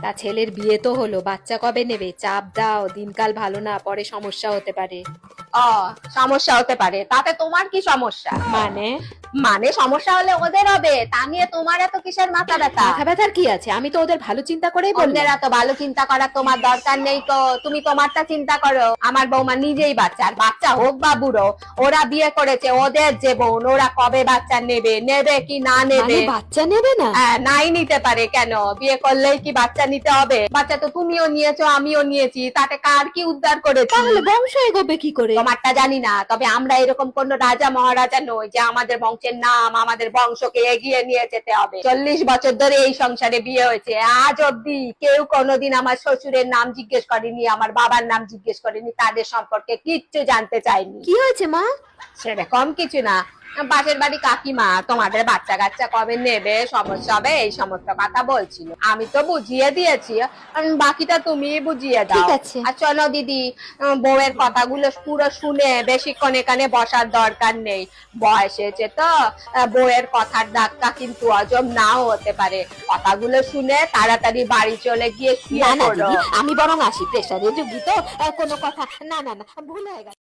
তা ছেলের বিয়ে তো হলো, বাচ্চা কবে নেবে? চাপ দাও, দিনকাল ভালো না, পরে সমস্যা হতে পারে। ও, সমস্যা হতে পারে, তাতে তোমার কি সমস্যা? মানে? মানে সমস্যা হলে ওদের হবে, তা নিয়ে তোমার এত কিসের মাথা ব্যথা? মাথা ব্যথার কি আছে? আমি তো ওদের ভালো চিন্তা করেই অন্যের বললাম। এত ভালো চিন্তা করার তোমার দরকার নেই তো, তুমি তোমারটা চিন্তা করো। আমার বৌমা নিজেই বাচ্চা, আর বাচ্চা হোক বা বুড়ো, ওরা বিয়ে করেছে, ওদের যে বোন, ওরা কবে বাচ্চা নেবে, নেবে কি না মানে নেবে? বাচ্চা নেবে না? নাই নিতে পারে কেন? বিয়ে করলেই কি বাচ্চা নিতে হবে? বাচ্চা তো তুমিও নিয়েছো, আমিও নিয়েছি, তাতে কার কি উদ্ধার করেছি? তাহলে বংশ এগোবে কি করে? তোমারটা জানি না, তবে আমরা এরকম কোন রাজা মহারাজা নই যে আমাদের বংশের নাম, আমাদের বংশকে এগিয়ে নিয়ে যেতে হবে। 40 বছর ধরে এই সংসারে বিয়ে হয়েছে, আজ অব্দি কেউ কোনোদিন আমার শ্বশুরের নাম জিজ্ঞেস করেনি, আমার বাবার নাম জিজ্ঞেস করেনি, তাদের সম্পর্কে কিচ্ছু জানতে চাইনি। কি হয়েছে মা? সেরকম কিছু না, পাশের বাড়ি কাকিমা তোমাদের বাচ্চা কাচ্চা কবে নেবে, সমস্যা হবে, এই সমস্ত কথা বলছিল। আমি তো বুঝিয়ে দিয়েছি, বাকিটা তুমি বুঝিয়ে দাও। ঠিক আছে। আর চলো দিদি, বউয়ের কথাগুলো পুরো শুনে বেশিক্ষণ এখানে বসার দরকার নেই। বয়স হয়েছে তো, বউয়ের কথার ধাক্কা কিন্তু হজম নাও হতে পারে। কথাগুলো শুনে তাড়াতাড়ি বাড়ি চলে গিয়ে না শুয়ে না পড়ো। দিদি, আমি বরং আসি, প্রেসারের রুগী তো, কোনো কথা। না না না, ভুল হয়ে গেছে।